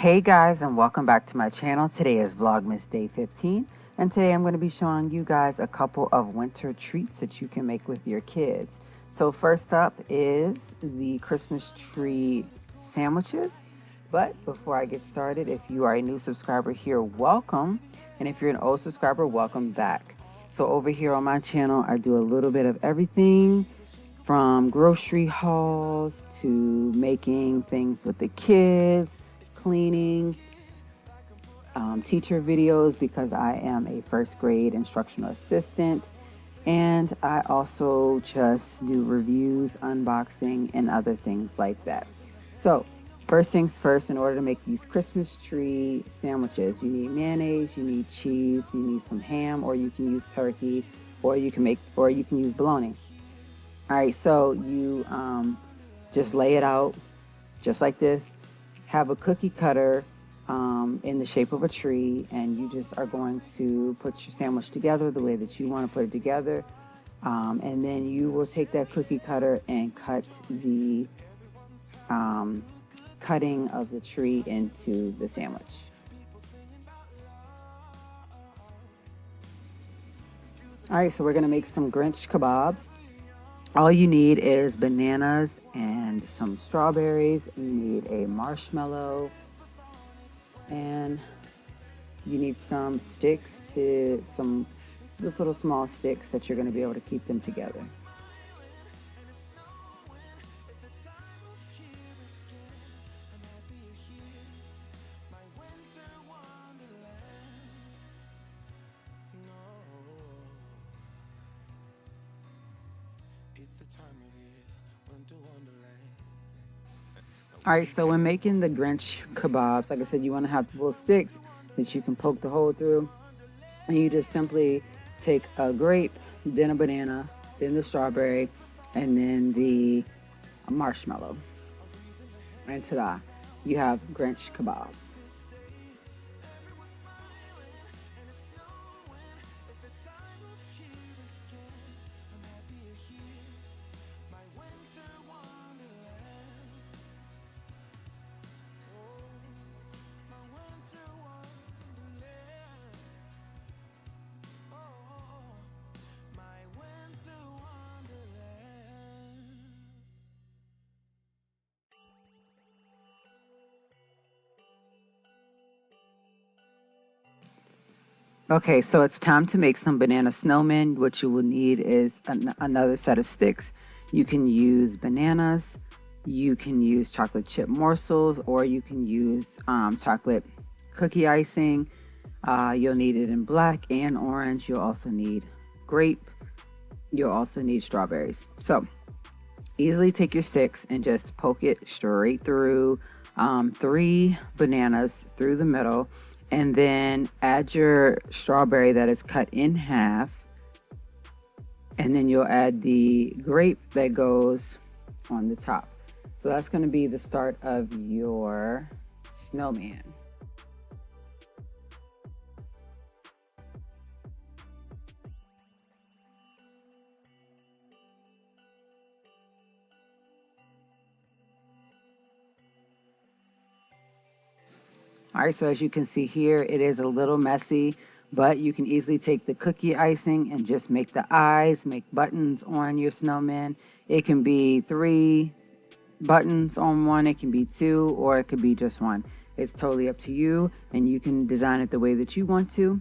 Hey guys, and welcome back to my channel. Today is Vlogmas Day 15, and today I'm going to be showing you guys a couple of winter treats that you can make with your kids. So first up is the Christmas tree sandwiches. But before I get started, if you are a new subscriber here, welcome. And if you're an old subscriber, welcome back. So over here on my channel, I do a little bit of everything from grocery hauls to making things with the kids, cleaning, teacher videos because I am a first grade instructional assistant, and I also just do reviews, unboxing, and other things like that. So first things first, in order to make these Christmas tree sandwiches, you need mayonnaise, you need cheese, you need some ham, or you can use turkey, or you can use bologna. All right, so you just lay it out just like this. Have a cookie cutter in the shape of a tree, and you just are going to put your sandwich together the way that you want to put it together. And then you will take that cookie cutter and cut the cutting of the tree into the sandwich. All right, so we're going to make some Grinch kebabs. All you need is bananas and some strawberries. You need a marshmallow, and you need some sticks, this little small sticks that you're going to be able to keep them together. All right, so when making the Grinch kebabs, like I said, you want to have little sticks that you can poke the hole through. And you just simply take a grape, then a banana, then the strawberry, and then the marshmallow. And ta-da, you have Grinch kebabs. Okay, so it's time to make some banana snowmen. What you will need is another set of sticks. You can use bananas, you can use chocolate chip morsels, or you can use chocolate cookie icing. You'll need it in black and orange. You'll also need grape. You'll also need strawberries. So easily take your sticks and just poke it straight through 3 bananas through the middle, and then add your strawberry that is cut in half, and then you'll add the grape that goes on the top. So that's going to be the start of your snowman. All right, so as you can see here, it is a little messy, but you can easily take the cookie icing and just make the eyes, make buttons on your snowman. It can be 3 buttons on one, it can be 2, or it could be just 1. It's totally up to you, and you can design it the way that you want to.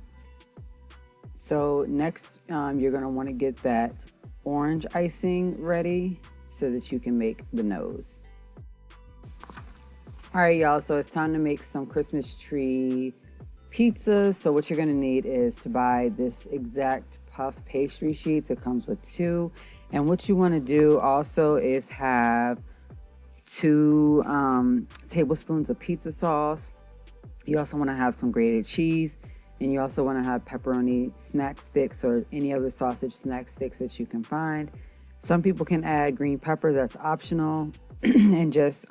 So next, you're going to want to get that orange icing ready so that you can make the nose. All right, y'all, so it's time to make some Christmas tree pizzas. So what you're going to need is to buy this exact puff pastry sheets. It comes with 2. And what you want to do also is have 2 tablespoons of pizza sauce. You also want to have some grated cheese, and you also want to have pepperoni snack sticks or any other sausage snack sticks that you can find. Some people can add green pepper, that's optional, and just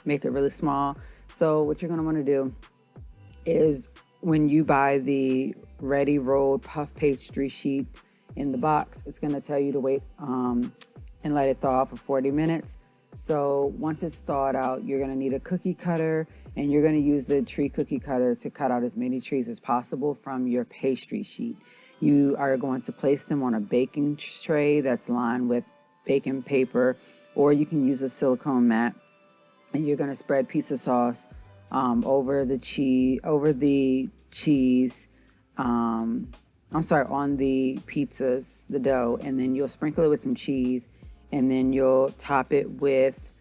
make it really small. So what you're going to want to do is, when you buy the ready rolled puff pastry sheet in the box, it's going to tell you to wait and let it thaw for 40 minutes. So once it's thawed out, you're going to need a cookie cutter, and you're going to use the tree cookie cutter to cut out as many trees as possible from your pastry sheet. You are going to place them on a baking tray that's lined with baking paper, or you can use a silicone mat, and you're going to spread pizza sauce over the cheese, on the pizzas, the dough, and then you'll sprinkle it with some cheese, and then you'll top it with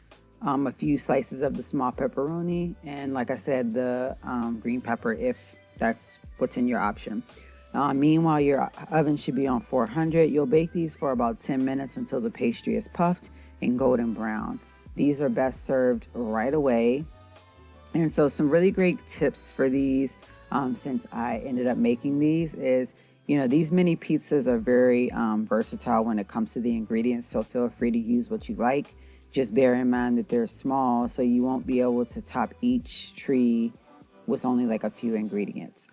a few slices of the small pepperoni, and like I said, the green pepper, if that's what's in your option. Meanwhile, your oven should be on 400. You'll bake these for about 10 minutes until the pastry is puffed and golden brown. These are best served right away. And so some really great tips for these, since I ended up making these, is, these mini pizzas are very versatile when it comes to the ingredients. So feel free to use what you like. Just bear in mind that they're small, so you won't be able to top each tree with only like a few ingredients.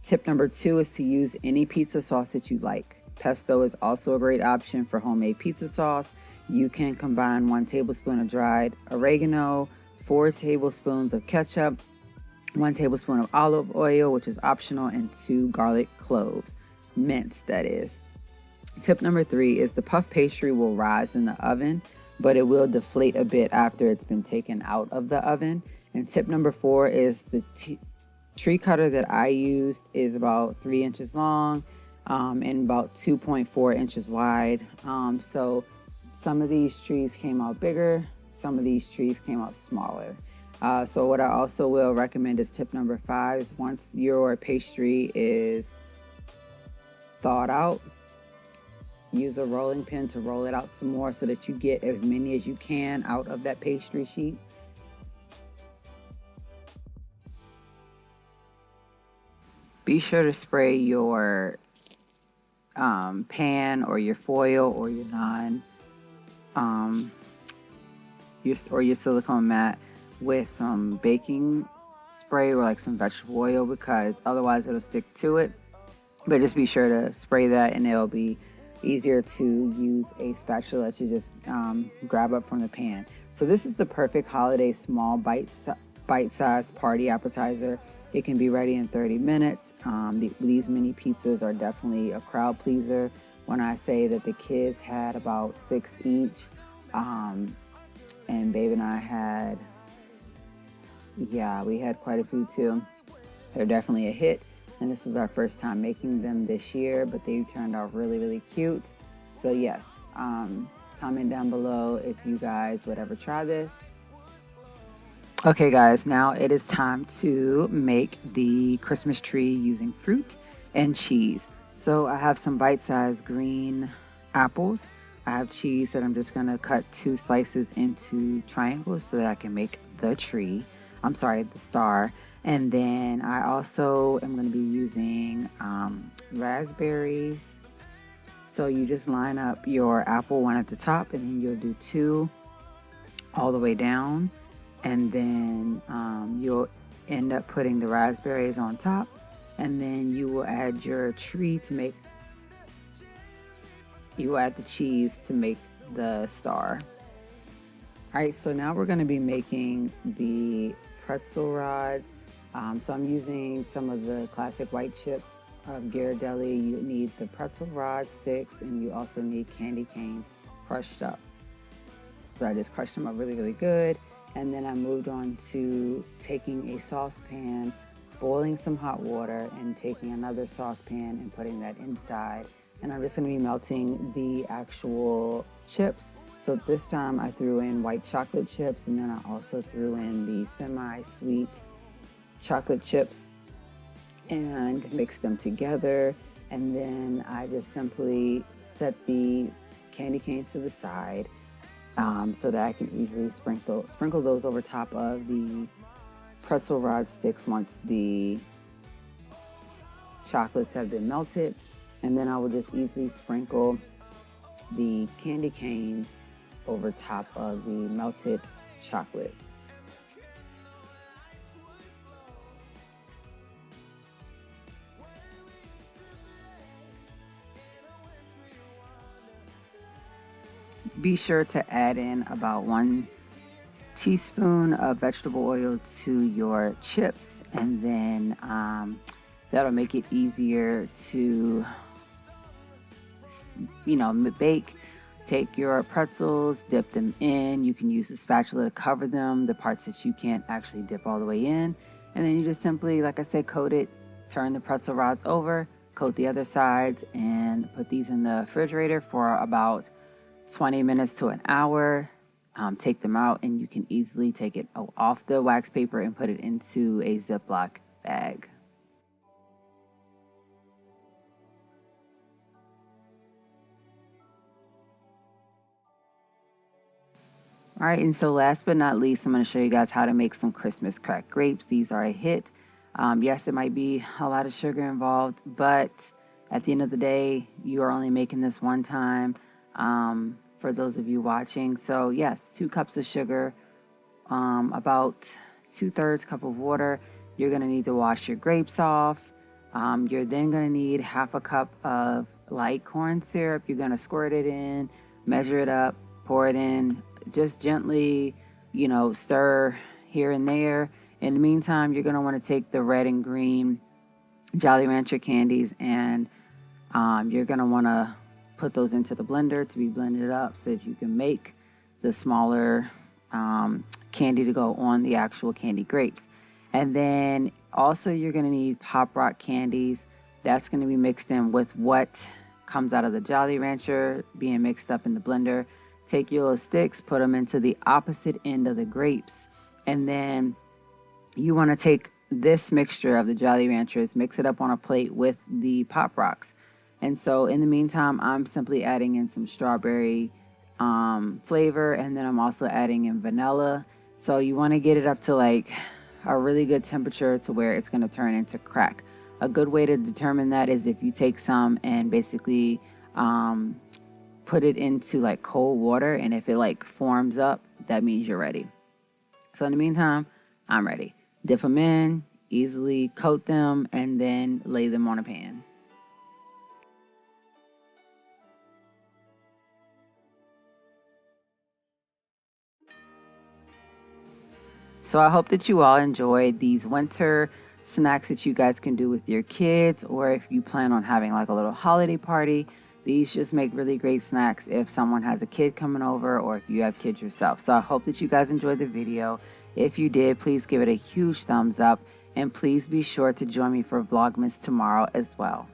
Tip number 2 is to use any pizza sauce that you like. Pesto is also a great option for homemade pizza sauce. You can combine 1 tablespoon of dried oregano, 4 tablespoons of ketchup, 1 tablespoon of olive oil, which is optional, and 2 garlic cloves, minced that is. Tip number 3 is the puff pastry will rise in the oven, but it will deflate a bit after it's been taken out of the oven. And tip number 4 is the tree cutter that I used is about 3 inches long and about 2.4 inches wide. So some of these trees came out bigger, some of these trees came out smaller. So what I also will recommend is tip number 5 is once your pastry is thawed out, use a rolling pin to roll it out some more so that you get as many as you can out of that pastry sheet. Be sure to spray your pan or your foil or your your silicone mat with some baking spray or like some vegetable oil, because otherwise it'll stick to it. But just be sure to spray that, and it'll be easier to use a spatula to just grab up from the pan. So this is the perfect holiday small bite-sized party appetizer. It can be ready in 30 minutes. These mini pizzas are definitely a crowd pleaser. When I say that the kids had about 6 each, and Babe and I had, we had quite a few too. They're definitely a hit. And this was our first time making them this year, but they turned out really, really cute. So yes, comment down below if you guys would ever try this. Okay guys, now it is time to make the Christmas tree using fruit and cheese. So I have some bite-sized green apples. I have cheese that I'm just gonna cut 2 slices into triangles so that I can make the tree. The star. And then I also am gonna be using raspberries. So you just line up your apple, 1 at the top, and then you'll do 2 all the way down. And then you'll end up putting the raspberries on top, and then you will add your tree to make, you will add the cheese to make the star. All right, so now we're going to be making the pretzel rods. So I'm using some of the classic white chips of Ghirardelli. You need the pretzel rod sticks, and you also need candy canes crushed up. So I just crushed them up really, really good. And then I moved on to taking a saucepan, boiling some hot water, and taking another saucepan and putting that inside. And I'm just going to be melting the actual chips. So this time I threw in white chocolate chips, and then I also threw in the semi-sweet chocolate chips and mixed them together. And then I just simply set the candy canes to the side. So that I can easily sprinkle those over top of the pretzel rod sticks once the chocolates have been melted. And then I will just easily sprinkle the candy canes over top of the melted chocolate. Be sure to add in about 1 teaspoon of vegetable oil to your chips, and then that'll make it easier to, bake. Take your pretzels, dip them in. You can use a spatula to cover them, the parts that you can't actually dip all the way in. And then you just simply, like I said, coat it, turn the pretzel rods over, coat the other sides, and put these in the refrigerator for about 20 minutes to an hour. Take them out, and you can easily take it off the wax paper and put it into a Ziploc bag. All right, and so last but not least, I'm going to show you guys how to make some Christmas cracked grapes. These are a hit. Yes, there might be a lot of sugar involved, but at the end of the day, you are only making this one time for those of you watching. So yes, 2 cups of sugar, about 2/3 cup of water. You're going to need to wash your grapes off. You're then going to need 1/2 cup of light corn syrup. You're going to squirt it in, measure it up, pour it in, just gently, stir here and there. In the meantime, you're going to want to take the red and green Jolly Rancher candies, and you're going to want to put those into the blender to be blended up so that you can make the smaller candy to go on the actual candy grapes. And then also you're going to need Pop Rock candies. That's going to be mixed in with what comes out of the Jolly Rancher being mixed up in the blender. Take your little sticks, put them into the opposite end of the grapes, and then you want to take this mixture of the Jolly Ranchers, mix it up on a plate with the Pop Rocks. And so in the meantime, I'm simply adding in some strawberry flavor, and then I'm also adding in vanilla. So you want to get it up to like a really good temperature to where it's going to turn into crack. A good way to determine that is if you take some and basically put it into like cold water, and if it like forms up, that means you're ready. So in the meantime, I'm ready. Dip them in, easily coat them, and then lay them on a pan. So I hope that you all enjoyed these winter snacks that you guys can do with your kids, or if you plan on having like a little holiday party. These just make really great snacks if someone has a kid coming over, or if you have kids yourself. So I hope that you guys enjoyed the video. If you did, please give it a huge thumbs up, and please be sure to join me for Vlogmas tomorrow as well.